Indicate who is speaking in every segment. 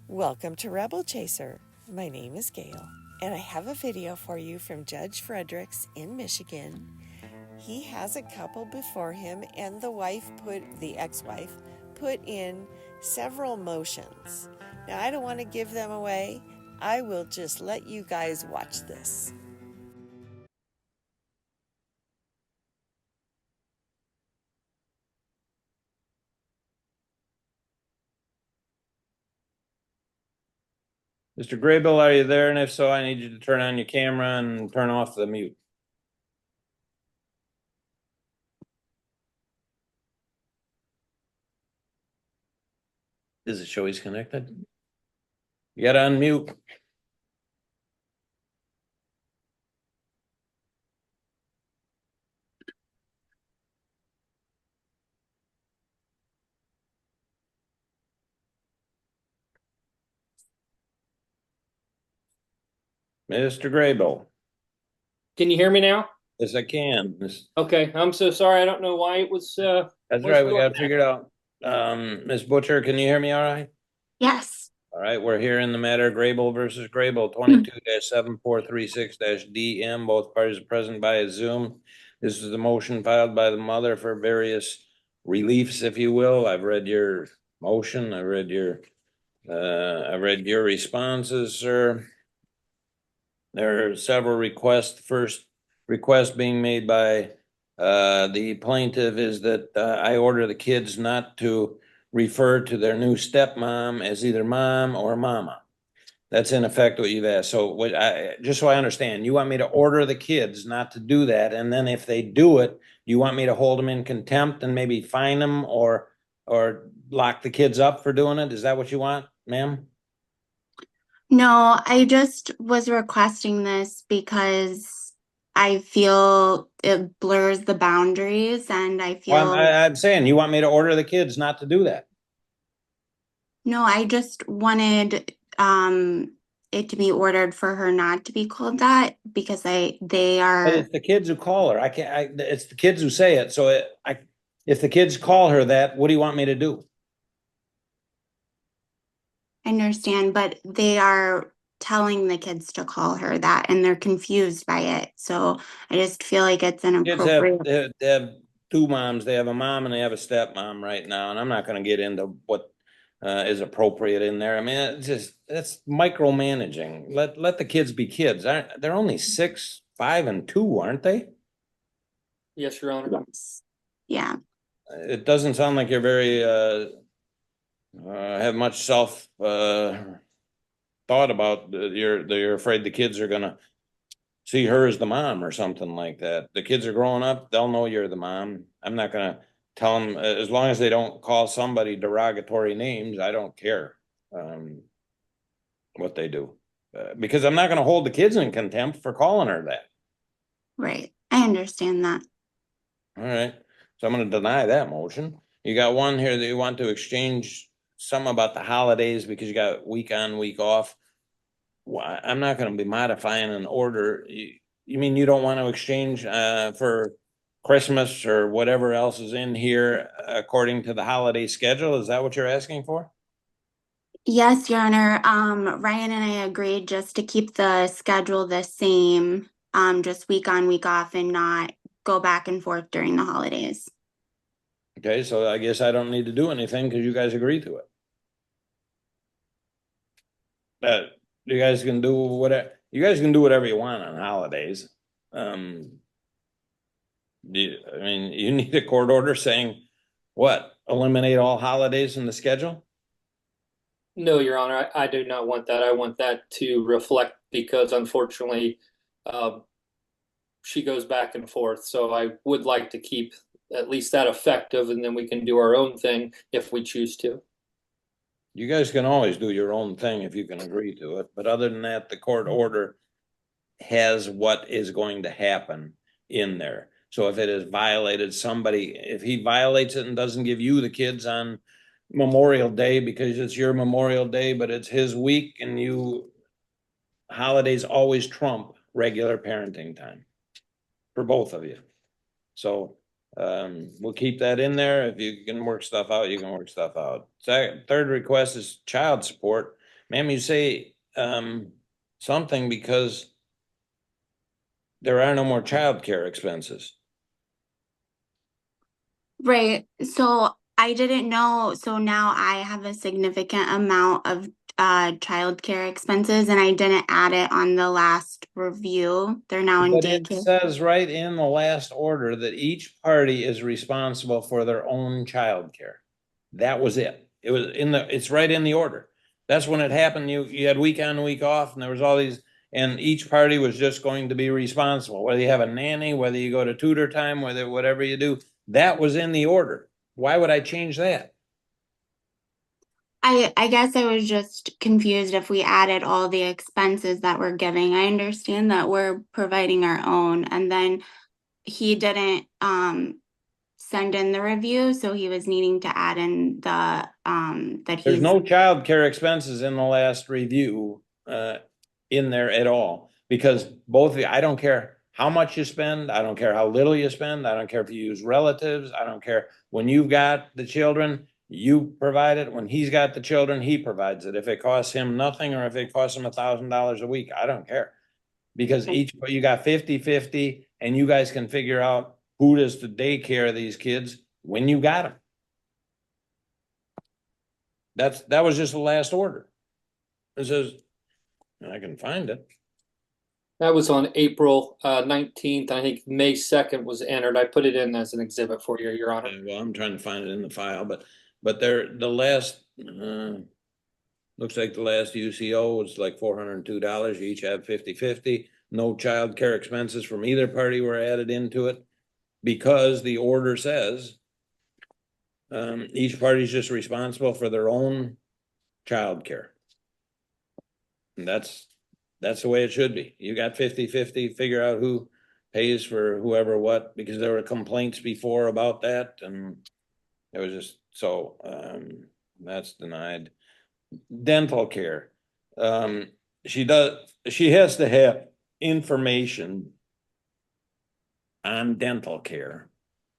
Speaker 1: Welcome to Rebel Chaser. My name is Gail, and I have a video for you from Judge Fredericks in Michigan. He has a couple before him, and the ex-wife, put in several motions. Now, I don't want to give them away. I will just let you guys watch this.
Speaker 2: Mr. Graybill, are you there? And if so, I need you to turn on your camera and turn off the mute. Does it show he's connected? You gotta unmute. Mr. Graybill.
Speaker 3: Can you hear me now?
Speaker 2: Yes, I can.
Speaker 3: Okay, I'm so sorry. I don't know why it was.
Speaker 2: That's right. We got to figure it out. Ms. Butcher, can you hear me all right?
Speaker 4: Yes.
Speaker 2: All right. We're here in the matter Graybill versus Graybill 22-7436-DM. Both parties are present by Zoom. This is the motion filed by the mother for various reliefs, if you will. I've read your motion. I read your responses, sir. There are several requests. First request being made by the plaintiff is that I order the kids not to refer to their new stepmom as either mom or mama. That's in effect what you've asked. So just so I understand, you want me to order the kids not to do that, and then if they do it, you want me to hold them in contempt and maybe fine them or lock the kids up for doing it? Is that what you want, ma'am?
Speaker 4: No, I just was requesting this because I feel it blurs the boundaries, and I feel
Speaker 2: Well, I'm saying you want me to order the kids not to do that.
Speaker 4: no, I just wanted it to be ordered for her not to be called that because they
Speaker 2: But
Speaker 4: are
Speaker 2: it's the kids who call her. It's the kids who say it. So if the kids call her that, what do you want me to do?
Speaker 4: I understand, but they are telling the kids to call her that and they're confused by it. So I just feel like it's
Speaker 2: Kids
Speaker 4: inappropriate.
Speaker 2: they have two moms. They have a mom and they have a stepmom right now. And I'm not going to get into what is appropriate in there. I mean, it's micromanaging. Let the kids be kids. They're only 6, 5, and 2, aren't they?
Speaker 3: Yes, Your Honor.
Speaker 4: Yes. Yeah.
Speaker 2: It doesn't sound like you're very have much self thought about you're afraid the kids are gonna see her as the mom or something like that. The kids are growing up, they'll know you're the mom. I'm not gonna tell them, as long as they don't call somebody derogatory names, I don't care what they do. Because I'm not gonna hold the kids in contempt for calling her that.
Speaker 4: Right. I understand that.
Speaker 2: All right, so I'm gonna deny that motion. You got one here that you want to exchange some about the holidays because you got week on, week off. Well, I'm not gonna be modifying an order. You mean you don't want to exchange for Christmas or whatever else is in here according to the holiday schedule? Is that what you're asking for?
Speaker 4: Yes, Your Honor. Ryan and I agreed just to keep the schedule the same, just week on, week off, and not go back and forth during the holidays.
Speaker 2: Okay, so I guess I don't need to do anything because you guys agreed to it. You guys can do whatever you want on holidays. I mean, you need a court order saying what? Eliminate all holidays in the schedule?
Speaker 3: No, Your Honor, I do not want that. I want that to reflect because unfortunately, she goes back and forth. So I would like to keep at least that effective, and then we can do our own thing if we choose to.
Speaker 2: You guys can always do your own thing if you can agree to it, but other than that, the court order has what is going to happen in there. So if it is violated, if he violates it and doesn't give you the kids on Memorial Day because it's your Memorial Day, but it's his week, and holidays always trump regular parenting time for both of you. So we'll keep that in there. If you can work stuff out, you can work stuff out. Third request is child support. Ma'am, you say, something because there are no more childcare expenses.
Speaker 4: Right. So I didn't know. So now I have a significant amount of childcare expenses, and I didn't add it on the last review. They're now in
Speaker 2: But it
Speaker 4: daycare.
Speaker 2: says right in the last order that each party is responsible for their own childcare. That was it. It was it's right in the order. That's when it happened. You had week on, week off, and there was all these, and each party was just going to be responsible, whether you have a nanny, whether you go to tutor time, whatever you do. That was in the order. Why would I change that?
Speaker 4: I guess I was just confused if we added all the expenses that we're giving. I understand that we're providing our own, and then he didn't send in the review, so he was needing to add in the that
Speaker 2: There's
Speaker 4: he's
Speaker 2: no child care expenses in the last review, in there at all. Because both of you, I don't care how much you spend, I don't care how little you spend, I don't care if you use relatives, I don't care. When you've got the children, you provide it. When he's got the children, he provides it. If it costs him nothing or if it costs him $1,000 a week, I don't care. Because you got 50-50, and you guys can figure out who does the daycare of these kids when you got them. That was just the last order. It says, I can find it.
Speaker 3: That was on April 19th. I think May 2nd was entered. I put it in as an exhibit for you, Your Honor.
Speaker 2: Well, I'm trying to find it in the file, but the last, looks like the last UCO was like $402. You each have 50-50. No child care expenses from either party were added into it because the order says each party is just responsible for their own child care. And that's the way it should be. You got 50-50, figure out who pays for whoever what, because there were complaints before about that, and it was just, so, that's denied. Dental care. She has to have information on dental care.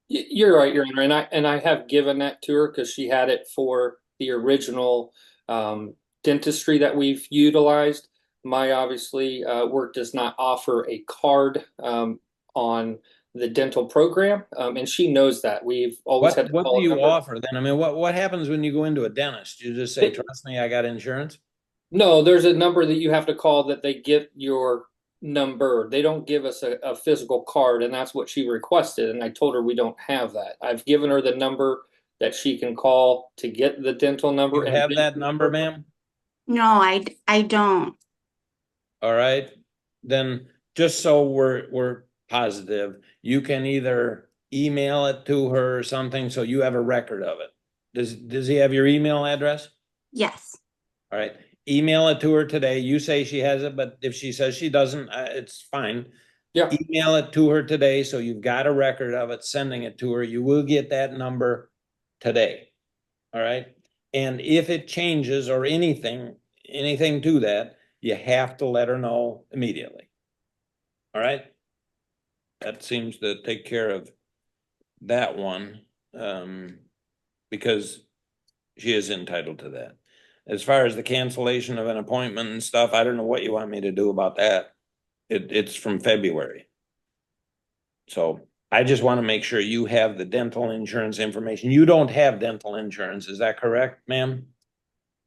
Speaker 3: You're right, Your Honor, and I have given that to her because she had it for the original dentistry that we've utilized. My obviously work does not offer a card on the dental program, and she knows that. We've always had to
Speaker 2: What
Speaker 3: call
Speaker 2: do
Speaker 3: a
Speaker 2: you
Speaker 3: number.
Speaker 2: offer then? I mean, what happens when you go into a dentist? You just say, trust me, I got insurance?
Speaker 3: No, there's a number that you have to call that they get your number. They don't give us a physical card, and that's what she requested. And I told her we don't have that. I've given her the number that she can call to get the dental number.
Speaker 2: You have that number, ma'am?
Speaker 4: no, I don't.
Speaker 2: All right, then just so we're positive, you can either email it to her or something, so you have a record of it. Does he have your email address?
Speaker 4: Yes.
Speaker 2: All right, email it to her today. You say she has it, but if she says she doesn't, it's fine.
Speaker 3: Yeah.
Speaker 2: Email it to her today, so you've got a record of it, sending it to her. You will get that number today. All right, and if it changes or anything to that, you have to let her know immediately. All right? That seems to take care of that one, because she is entitled to that. As far as the cancellation of an appointment and stuff, I don't know what you want me to do about that. It's from February. So I just want to make sure you have the dental insurance information. You don't have dental insurance, is that correct, ma'am?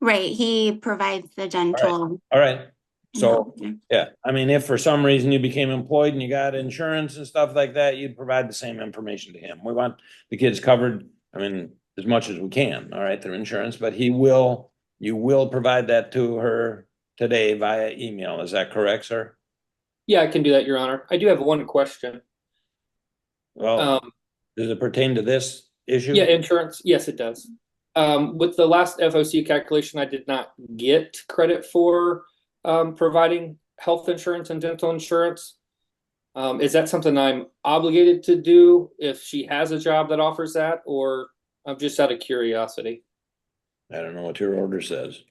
Speaker 4: Right. He provides the dental.
Speaker 2: All right. So,
Speaker 4: No.
Speaker 2: yeah, I mean, if for some reason you became employed and you got insurance and stuff like that, you'd provide the same information to him. We want the kids covered, I mean, as much as we can, all right, their insurance, but you will provide that to her today via email. Is that correct, sir?
Speaker 3: Yeah, I can do that, Your Honor. I do have one question.
Speaker 2: Well, does it pertain to this issue?
Speaker 3: Yeah, insurance. Yes, it does. With the last FOC calculation, I did not get credit for providing health insurance and dental insurance. Is that something I'm obligated to do if she has a job that offers that, or I'm just out of curiosity?
Speaker 2: I don't know what your order says.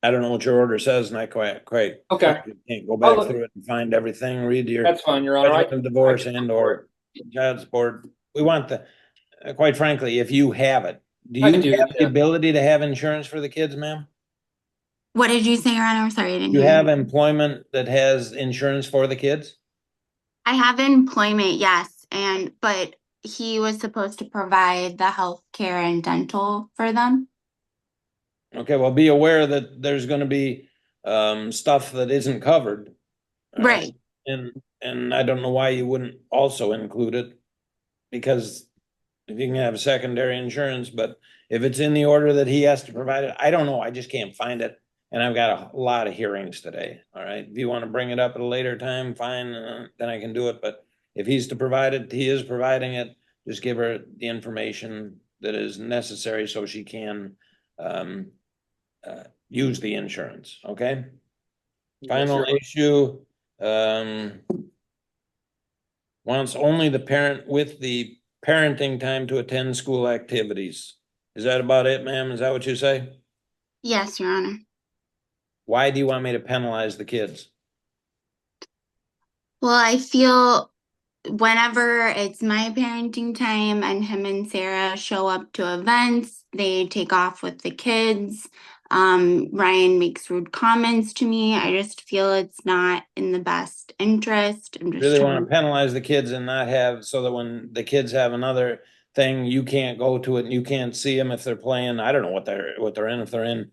Speaker 2: And I quite
Speaker 3: Okay.
Speaker 2: can't go back through it and find everything, read your.
Speaker 3: That's fine, Your Honor.
Speaker 2: Divorce and or child support. We want quite frankly, if you have it, do you have the ability to have insurance for the kids, ma'am?
Speaker 4: What did you say, Your Honor? I'm sorry, I didn't
Speaker 2: You
Speaker 4: hear.
Speaker 2: have employment that has insurance for the kids?
Speaker 4: I have employment, yes, but he was supposed to provide the health care and dental for them.
Speaker 2: Okay, well, be aware that there's gonna be stuff that isn't covered. all
Speaker 4: Right.
Speaker 2: And I don't know why you wouldn't also include it. Because if you can have secondary insurance, but if it's in the order that he has to provide it, I don't know, I just can't find it. And I've got a lot of hearings today, all right? If you want to bring it up at a later time, fine, then I can do it, but if he's to provide it, he is providing it. Just give her the information that is necessary so she can use the insurance, okay?
Speaker 3: Yes,
Speaker 2: Final
Speaker 3: Your Honor.
Speaker 2: issue, wants only the parent with the parenting time to attend school activities. Is that about it, ma'am? Is that what you say?
Speaker 4: Yes, Your Honor.
Speaker 2: Why do you want me to penalize the kids?
Speaker 4: Well, I feel whenever it's my parenting time and him and Sarah show up to events, they take off with the kids. Ryan makes rude comments to me. I just feel it's not in the best interest. I'm just
Speaker 2: Really want
Speaker 4: trying.
Speaker 2: to penalize the kids and not have, so that when the kids have another thing, you can't go to it and you can't see them if they're playing, I don't know what they're in, if they're in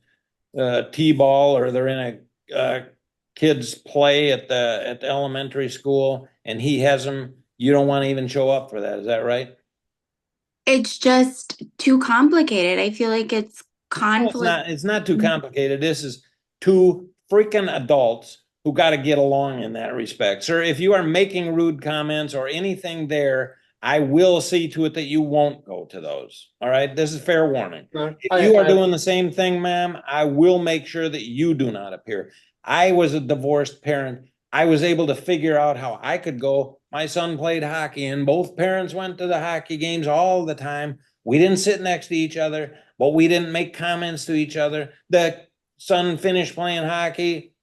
Speaker 2: T-ball or they're in a kids play at the elementary school and he has them, you don't want to even show up for that. Is that right?
Speaker 4: It's just too complicated. I feel like it's
Speaker 2: No,
Speaker 4: conflict.
Speaker 2: it's not too complicated. This is two freaking adults who got to get along in that respect. Sir, if you are making rude comments or anything there, I will see to it that you won't go to those. All right? This is fair warning. If you are doing the same thing, ma'am, I will make sure that you do not appear. I was a divorced parent. I was able to figure out how I could go. My son played hockey and both parents went to the hockey games all the time. We didn't sit next to each other, but we didn't make comments to each other. The son finished playing hockey.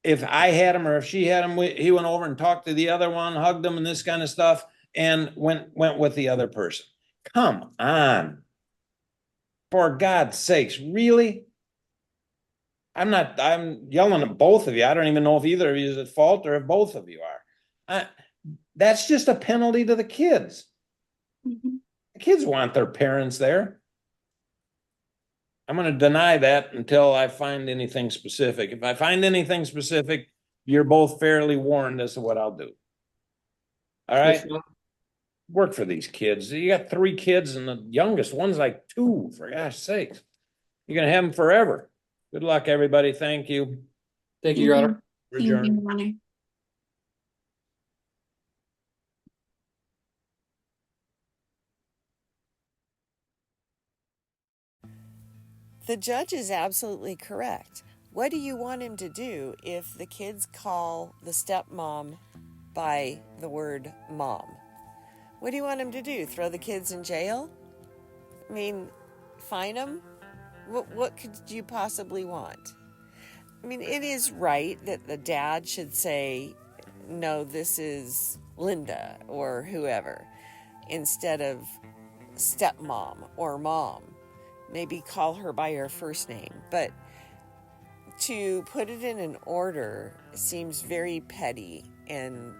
Speaker 2: If I had him or if she had him, he went over and talked to the other one, hugged him and this kind of stuff, and went with the other person. Come on. For God's sakes, really? I'm yelling at both of you. I don't even know if either of you is at fault or if both of you are. That's just a penalty to the kids.
Speaker 4: Mhm.
Speaker 2: The kids want their parents there. I'm going to deny that until I find anything specific. If I find anything specific, you're both fairly warned as to what I'll do. All right? Work for these kids. You got 3 kids and the youngest one's like 2, for gosh sakes. You're going to have them forever. Good luck, everybody. Thank you.
Speaker 3: Thank you, Your Honor.
Speaker 4: Thank you,
Speaker 2: Adjourned.
Speaker 4: Your Honor.
Speaker 1: The judge is absolutely correct. What do you want him to do if the kids call the stepmom by the word mom? What do you want him to do? Throw the kids in jail? I mean, fine them? What could you possibly want? I mean, it is right that the dad should say, no, this is Linda or whoever, instead of stepmom or mom. Maybe call her by her first name. But to put it in an order seems very petty and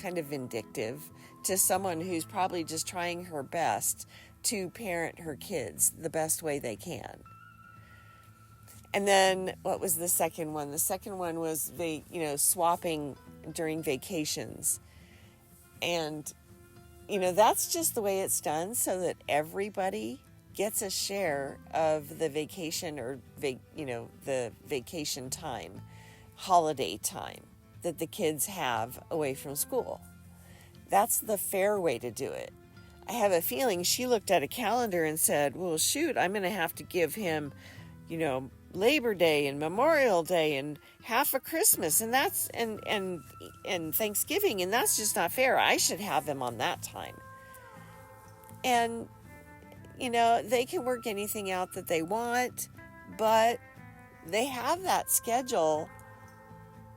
Speaker 1: kind of vindictive to someone who's probably just trying her best to parent her kids the best way they can. And then what was the second one? The second one was swapping during vacations. And that's just the way it's done so that everybody gets a share of the vacation or the vacation time, holiday time that the kids have away from school. That's the fair way to do it. I have a feeling she looked at a calendar and said, well, shoot, I'm going to have to give him, Labor Day and Memorial Day and half of Christmas and that's and Thanksgiving, and that's just not fair. I should have him on that time. And they can work anything out that they want, but they have that schedule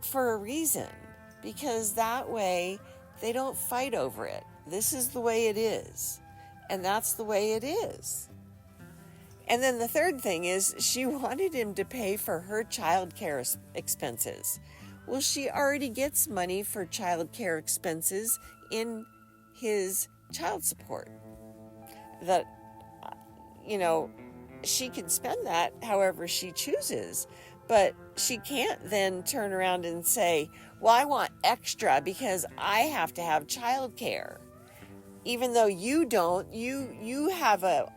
Speaker 1: for a reason, because that way they don't fight over it. This is the way it is, and that's the way it is. And then the third thing is she wanted him to pay for her child care expenses. Well, she already gets money for child care expenses in his child support. That, you know, she can spend that however she chooses, but she can't then turn around and say, well, I want extra because I have to have child care. Even though you don't, you have a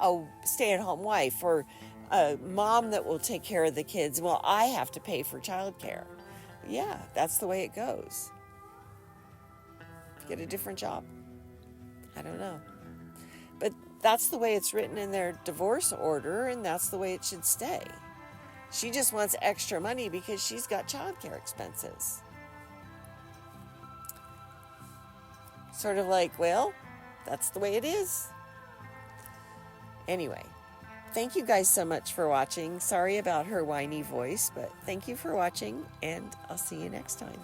Speaker 1: stay-at-home wife or a mom that will take care of the kids. Well, I have to pay for childcare. Yeah, that's the way it goes. Get a different job. I don't know. But that's the way it's written in their divorce order, and that's the way it should stay. She just wants extra money because she's got childcare expenses. Sort of like, well, that's the way it is. Anyway, thank you guys so much for watching. Sorry about her whiny voice, but thank you for watching, and I'll see you next time.